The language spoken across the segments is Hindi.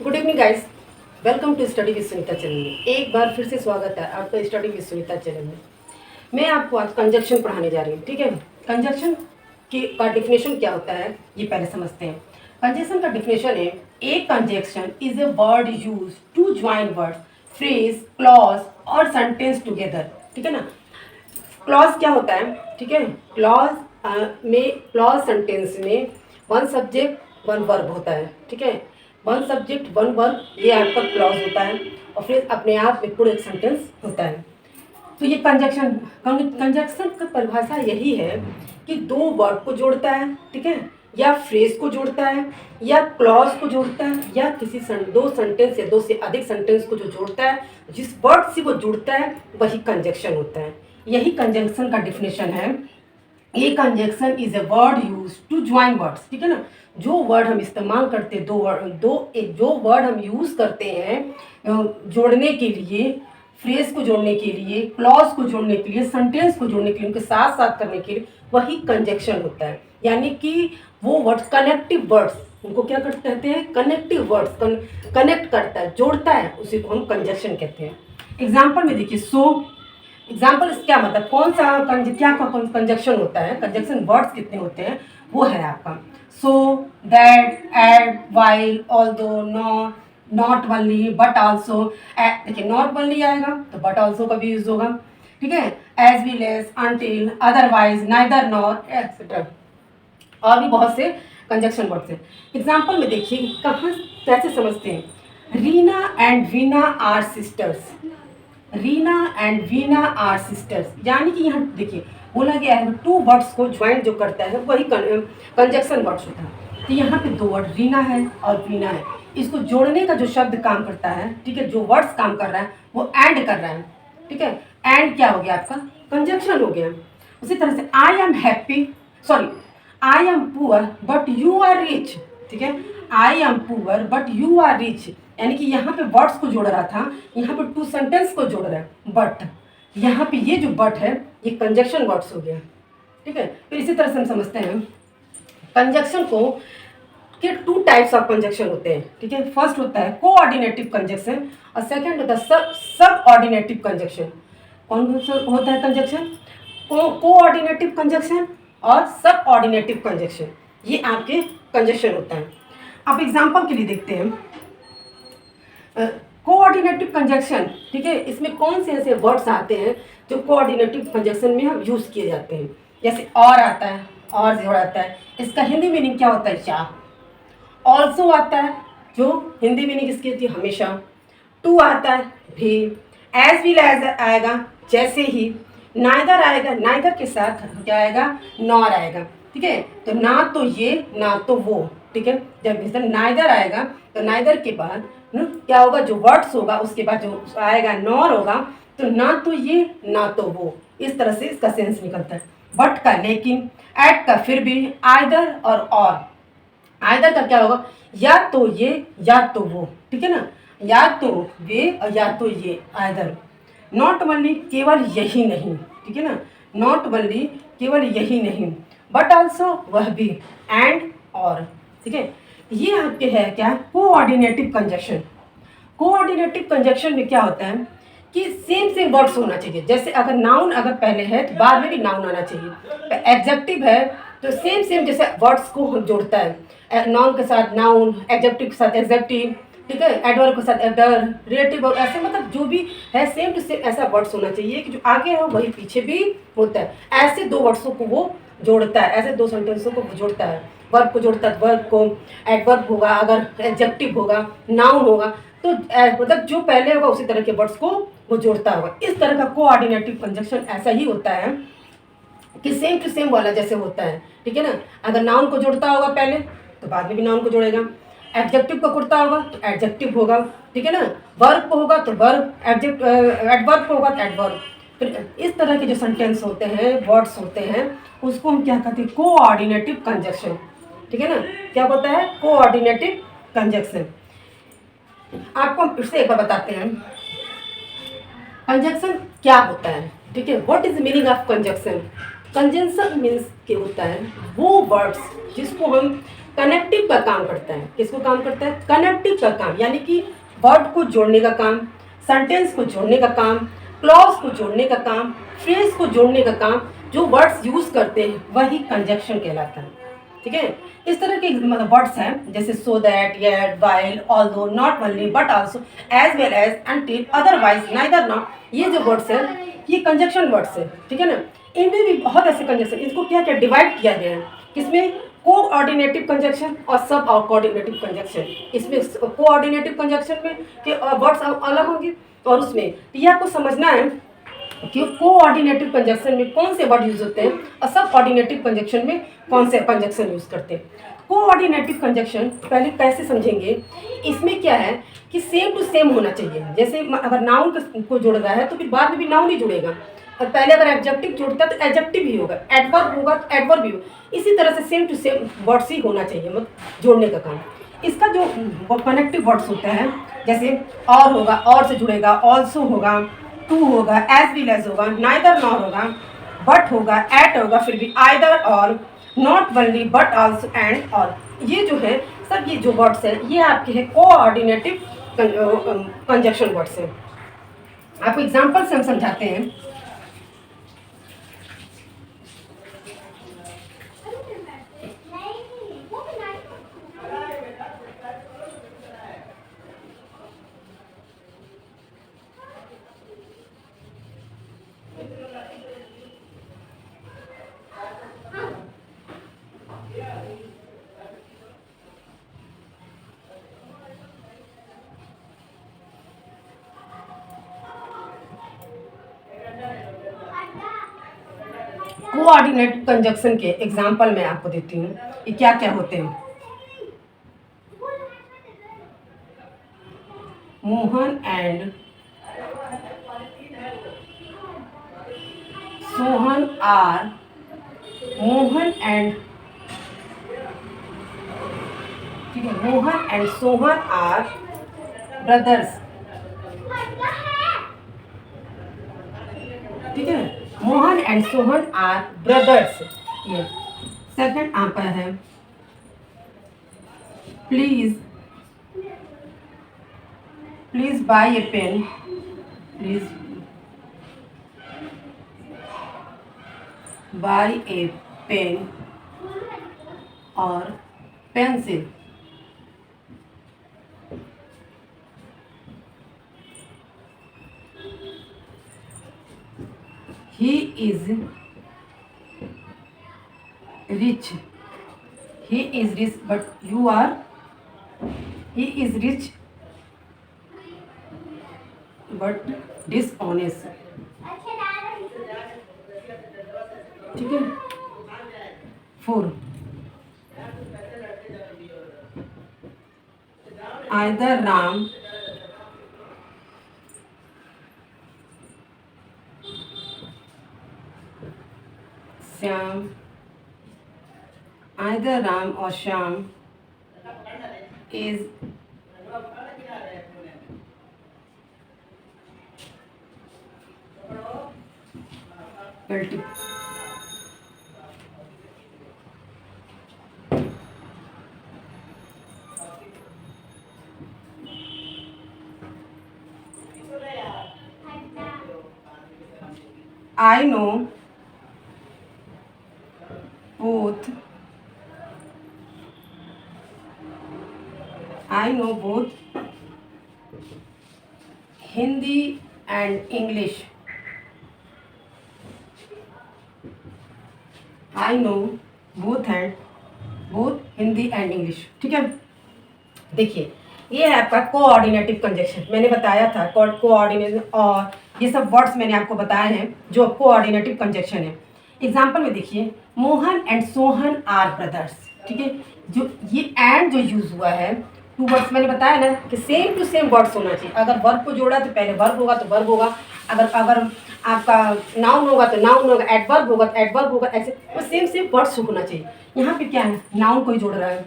Good evening guys, welcome to study with Sunita channel में। एक बार फिर से स्वागत है आपका स्टडी विद सुनीता चैनल में। मैं आपको आज कंजक्शन पढ़ाने जा रही हूँ। ठीक है, कंजक्शन का डिफिनेशन क्या होता है ये पहले समझते हैं। कंजक्शन का डिफिनेशन है, a conjunction is a word use to join words, phrase, clause और सेंटेंस टुगेदर। ठीक है ना। क्लॉज क्या होता है? ठीक है, क्लॉज सेंटेंस में वन सब्जेक्ट वन वर्ब होता है। ठीक है, वन सब्जेक्ट वन वर्ब, ये आपका क्लॉज होता है और फिर अपने आप में पूरा एक सेंटेंस होता है। तो ये कंजक्शन का परिभाषा यही है कि दो वर्ड को जोड़ता है, ठीक है, या फ्रेज को जोड़ता है, या क्लॉज को जोड़ता है, या किसी दो सेंटेंस या दो से अधिक सेंटेंस को जो जोड़ता है, जिस वर्ड से वो जुड़ता है वही कंजक्शन होता है। यही कंजक्शन का डिफिनेशन है। A conjunction is a word use to join words. ठीक है ना, जो वर्ड हम इस्तेमाल करते हैं, जो वर्ड हम यूज करते हैं जोड़ने के लिए, फ्रेज को जोड़ने के लिए, क्लॉज को जोड़ने के लिए, सेंटेंस को जोड़ने के लिए, उनके साथ साथ करने के लिए, वही कंजक्शन होता है। यानी कि वो वर्ड्स कनेक्टिव वर्ड्स, उनको क्या कहते हैं? कनेक्टिव वर्ड्स, कनेक्ट करता है, जोड़ता है, उसी को हम कंजक्शन कहते हैं। एग्जाम्पल में देखिए, एग्जाम्पल क्या मतलब, कौन सा क्या कंजक्शन होता है, कंजक्शन वर्ड्स कितने होते हैं, वो है आपका so, that, and, while, although, not only, but also. देखिए नॉट ओनली आएगा तो बट आल्सो का भी यूज होगा। ठीक है, as well as, until, otherwise, neither, not, etcetera, और भी बहुत से कंजक्शन वर्ड्स हैं। एग्जाम्पल में देखिए कहाँ कैसे समझते हैं। Reena and Veena are sisters, Reena and Veena are sisters, यानी कि यहाँ देखिए बोला गया है टू वर्ड्स को ज्वाइन जो करता है वही कंजक्शन वर्ड्स होता है। तो यहाँ पे दो वर्ड रीना है और वीना है, इसको जोड़ने का जो शब्द काम करता है, ठीक है, जो वर्ड्स काम कर रहा है वो एंड कर रहा है। ठीक है, एंड क्या हो गया आपका? कंजक्शन हो गया। उसी तरह से I am happy, sorry, I am poor but you are rich. ठीक है, I am poor but you are rich, यानी कि यहाँ पे वर्ड्स को जोड़ रहा था, यहाँ पे टू सेंटेंस को जोड़ रहा है, बट यहाँ पे ये जो बट है ये कंजक्शन वर्ड्स हो गया। ठीक है, फिर इसी तरह से हम समझते हैं कंजक्शन को कि टू टाइप्स ऑफ कंजक्शन होते हैं। ठीक है, फर्स्ट होता है कोऑर्डिनेटिव कंजक्शन और सेकंड होता है सब ऑर्डिनेटिव कंजक्शन। कौन सा होता है कंजक्शन? कोऑर्डिनेटिव कंजक्शन और सब ऑर्डिनेटिव कंजक्शन, ये आपके कंजक्शन होता है। अब एग्जांपल के लिए देखते हैं कोऑर्डिनेटिव कंजक्शन। ठीक है, इसमें कौन से ऐसे वर्ड्स आते हैं जो कोऑर्डिनेटिव कंजक्शन में हम यूज़ किए जाते हैं? जैसे और आता है, और जोड़ आता है, इसका हिंदी मीनिंग क्या होता है? या। ऑल्सो आता है, जो हिंदी मीनिंग इसकी होती है हमेशा। टू आता है, भी। एज विल एज आएगा, जैसे ही। नाइदर आएगा, नाइदर के साथ क्या आएगा? नॉर आएगा। ठीक है, तो ना तो ये ना तो वो। ठीक है, जब नाइदर आएगा तो नाइदर के बाद क्या होगा? जो वर्ड्स होगा उसके बाद जो आएगा नॉर होगा, तो ना तो ये ना तो वो, इस तरह से इसका सेंस निकलता है। बट का, लेकिन, एट का, फिर भी, आइदर और आइदर का क्या होगा? या तो ये या तो वो। ठीक है ना, या तो वे और या तो ये, आइदर। नॉट ओनली, केवल यही नहीं। ठीक है ना, नॉट ओनली, केवल यही नहीं, बट आल्सो, वह भी, एंड, और। ठीक है, ये आपके है क्या? Coordinative conjunction. कोऑर्डिनेटिव कंजक्शन में क्या होता है कि सेम वर्ड्स होना चाहिए। जैसे अगर नाउन अगर पहले है तो बाद में भी नाउन आना चाहिए। एडजेक्टिव है तो सेम जैसे वर्ड्स को हम जोड़ता है, नाउन के साथ नाउन, एडजेक्टिव के साथ एडजेक्टिव, ठीक है, एडवर्ब के साथ एडर, रिलेटिव, और ऐसे मतलब जो भी है सेम टू सेम ऐसा वर्ड्स होना चाहिए कि जो आगे है वही पीछे भी होता है। ऐसे दो वर्ड्सों को वो जोड़ता है, ऐसे दो सेंटेंसों को वो जोड़ता है। वर्ब को जोड़ता है वर्ब को, एडवर्ब होगा, अगर एडजेक्टिव होगा, नाउन होगा, तो मतलब जो पहले होगा उसी तरह के वर्ड्स को वो जोड़ता होगा। इस तरह का कोऑर्डिनेटिव कंजक्शन ऐसा ही होता है कि सेम टू सेम वाला जैसे होता है। ठीक है ना, अगर नाउन को जोड़ता होगा पहले तो बाद में भी नाउन को जोड़ेगा, एडजेक्टिव को जोड़ता होगा तो एडजेक्टिव होगा। ठीक है ना, वर्ब को होगा तो वर्ब, एडवर्ब को होगा तो एडवर्ब। फिर इस तरह के जो सेंटेंस होते हैं, वर्ड्स होते हैं, उसको हम क्या कहते हैं? Coordinative conjunction. ठीक है ना, क्या होता है? Coordinative conjunction. आपको हम फिर से एक बार बताते हैं कंजक्शन क्या होता है। ठीक है, what is meaning of conjunction? Conjunction means के होता है वो वर्ड्स जिसको हम कनेक्टिव का काम करता है। किसको काम करता है? कनेक्टिव का काम, यानी कि वर्ड को जोड़ने का काम, सेंटेंस को जोड़ने का काम, क्लॉज को जोड़ने का काम, फ्रेज को जोड़ने का काम। जो वर्ड्स यूज करते हैं वही कंजक्शन कहलाता है। ठीक है, इस तरह के मतलब वर्ड्स हैं जैसे so that, yet, while, although, not only, but also, as well as, until, otherwise, neither, not. ये जो वर्ड्स हैं ये कंजक्शन वर्ड्स है। ठीक है ना, इनमें भी बहुत ऐसे कंजक्शन, इसको क्या क्या डिवाइड किया गया है, किसमें? कोऑर्डिनेटिव कंजक्शन और सब कोऑर्डिनेटिव कंजक्शन। इसमें कोऑर्डिनेटिव कंजक्शन में कि वर्ड्स अलग होंगे, और उसमें ये आपको समझना है कि कोऑर्डिनेटिव कंजक्शन में कौन से वर्ड यूज होते हैं और सब कोऑर्डिनेटिव कंजक्शन में कौन से कंजक्शन यूज करते हैं। कोऑर्डिनेटिव कंजक्शन पहले कैसे समझेंगे? इसमें क्या है कि सेम टू सेम होना चाहिए। जैसे अगर नाउन को जोड़ रहा है तो फिर बाद में भी नाउन ही जुड़ेगा, और पहले अगर एडजेक्टिव जुड़ता है तो एडजेक्टिव ही होगा, एडवर्ब होगा तो एडवर्ब भी होगा। इसी तरह से सेम टू सेम वर्ड्स ही होना चाहिए, मतलब जोड़ने का काम। इसका जो कनेक्टिव वर्ड्स होते हैं जैसे और होगा, और से जुड़ेगा, ऑल्सो होगा, टू होगा, एज वेल एज होगा, नाइदर नॉर होगा, बट होगा, एट होगा, फिर भी आइदर और, not only, but also, and, और। ये जो है सब, ये जो वर्ड्स हैं ये आपके हैं कोऑर्डिनेटिव कंजक्शन वर्ड्स हैं। आपको एग्जांपल से हम समझाते हैं। कोऑर्डिनेट कंजक्शन के एग्जाम्पल मैं आपको देती हूँ ये क्या क्या होते हैं। Mohan and Sohan are, Mohan and, ठीक है, Mohan and Sohan are brothers. ठीक है, Mohan and Sohan are brothers. ये सेकंड आपका है please, please buy a pen, please buy a pen और pencil. He is rich. He is rich, but you are. He is rich, but dishonest. ठीक है। 4. Either Ram Shyam, either Ram or Shyam is guilty. I know both. I know both Hindi and English. I know both Hindi and English. ठीक है, देखिए ये है आपका कोऑर्डिनेटिव कंजक्शन। मैंने बताया था कोऑर्डिनेट, और ये सब वर्ड्स मैंने आपको बताए हैं जो कोऑर्डिनेटिव कंजक्शन है। एग्जाम्पल में देखिए, Mohan and Sohan are brothers. ठीक है, जो ये एंड जो यूज हुआ है, टू वर्ड्स मैंने बताया ना कि सेम टू सेम वर्ड्स होना चाहिए। अगर वर्ब को जोड़ा तो पहले वर्ब होगा तो वर्ब होगा, अगर आपका नाउन होगा तो नाउन होगा, एडवर्ब होगा तो एडवर्ब होगा, ऐसे तो सेम सेम वर्ड्स होना चाहिए। यहाँ पे क्या है, नाउन को ही जोड़ रहा है,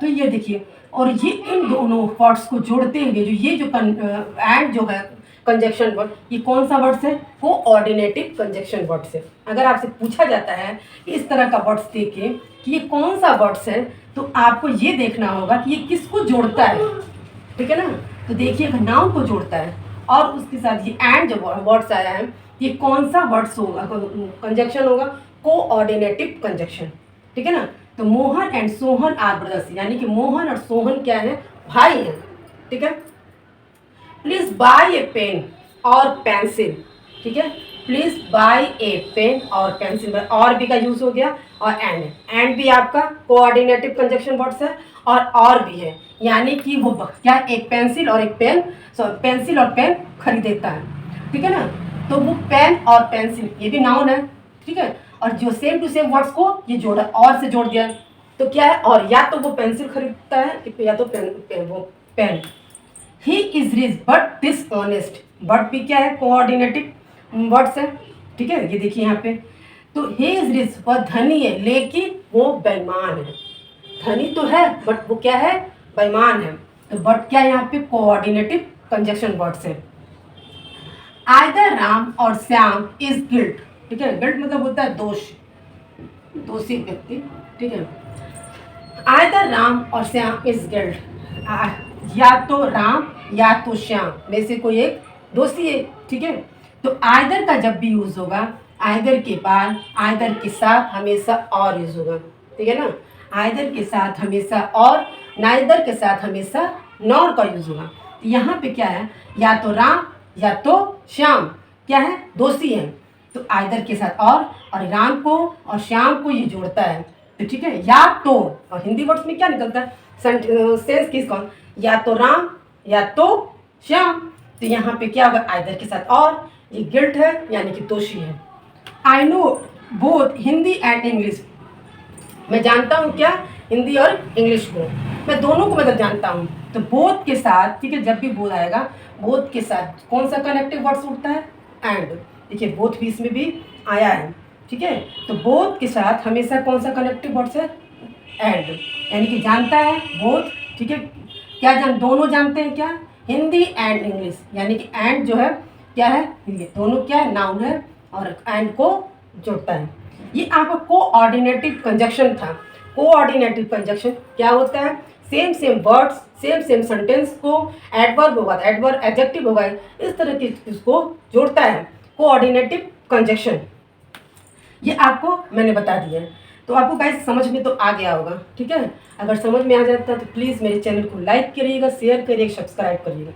तो ये देखिए, और ये इन दोनों वर्ड्स को जोड़ते हुए जो ये जो एंड जो है कंजक्शन वर्ड, ये कौन सा वर्ड्स है? कोऑर्डिनेटिव कंजक्शन वर्ड्स है। अगर आपसे पूछा जाता है इस तरह का वर्ड्स देख के कि ये कौन सा वर्ड्स है, तो आपको ये देखना होगा कि ये किसको जोड़ता है, ठीक है ना। तो देखिए नाउन को जोड़ता है और उसके साथ ये एंड जो वर्ड्स आया है, ये कौन सा वर्ड्स होगा, कंजक्शन होगा, कोऑर्डिनेटिव कंजक्शन, ठीक है ना। तो Mohan and Sohan are brothers, यानी कि मोहन और सोहन क्या है? भाई हैं, ठीक है। प्लीज बाय ए पेन और पेंसिल, ठीक है। प्लीज बाय ए पेन और पेंसिल, और भी का यूज हो गया और एंड भी आपका कोऑर्डिनेटिव कंजक्शन वर्ड्स है और भी है, यानी कि वो क्या एक पेंसिल और एक पेन, पेंसिल और पेन खरीदेता है, ठीक है ना। तो वो पेन और पेंसिल ये भी नाउन है, ठीक है। और जो सेम टू सेम वर्ड्स को ये जोड़ा और से जोड़ दिया, तो क्या है? और या तो वो पेंसिल खरीदता है या तो pen. He is rich but dishonest, but भी क्या है? कोऑर्डिनेटिव वर्ड्स है, ठीक है। ये देखिए यहाँ पे, तो ही इज रिच, वह धनी है लेकिन वो बेईमान है। धनी तो है बट वो क्या है? बेईमान है। तो बट क्या यहाँ पे? कोऑर्डिनेटिव कंजक्शन वर्ड्स है। आइदर राम और श्याम इज गिल्ट, ठीक है। गिल्ट मतलब होता है दोष, दोषी व्यक्ति, ठीक है। आइदर राम और श्याम इज गिल्ट, या तो राम या तो श्याम में से कोई एक दोषी है, ठीक है। तो आइदर का जब भी यूज होगा, आइदर के बाद आइदर के साथ हमेशा और यूज होगा, ठीक है ना। आइदर के साथ हमेशा और, नाइदर के साथ हमेशा नॉर का यूज होगा। तो यहाँ पे क्या है? या तो राम या तो श्याम क्या है? दोषी है। तो आइदर के साथ और राम को और श्याम को ये जोड़ता है, तो ठीक है। या तो, और हिंदी वर्ड्स में क्या निकलता है? सेंस किस कौन? या तो राम या तो श्याम। तो यहाँ पे क्या होगा? आइदर के साथ और, ये गिल्ट है यानी कि दोषी है। I know both Hindi and English, मैं जानता हूँ क्या? हिंदी और इंग्लिश को, मैं दोनों को मतलब जानता हूँ। तो बोथ के साथ, ठीक है, जब भी बोथ आएगा, बोथ के साथ कौन सा कनेक्टिव वर्ड्स उठता है? एंड। देखिए बोथ भी इसमें भी आया है, ठीक है। तो बोथ के साथ हमेशा कौन सा कनेक्टिव वर्ड्स है? एंड, यानी कि जानता है बोथ, ठीक है। क्या दोनों जानते हैं क्या? हिंदी एंड इंग्लिश, यानी कि एंड जो है क्या है? हिंदी। दोनों क्या है? नाउन है और एंड को जोड़ता है। ये आपका कोऑर्डिनेटिव कंजक्शन था। कोऑर्डिनेटिव कंजक्शन क्या होता है? सेम वर्ड्स, सेम सेंटेंस को एडवर्ब होगा, एडवर्ब एडजेक्टिव होगा, इस तरह की इसको जोड़ता है कोऑर्डिनेटिव कंजक्शन। ये आपको मैंने बता दिया है, तो आपको गाइस समझ में तो आ गया होगा, ठीक है। अगर समझ में आ जाता तो प्लीज़ मेरे चैनल को लाइक करिएगा, शेयर करिएगा, सब्सक्राइब करिएगा।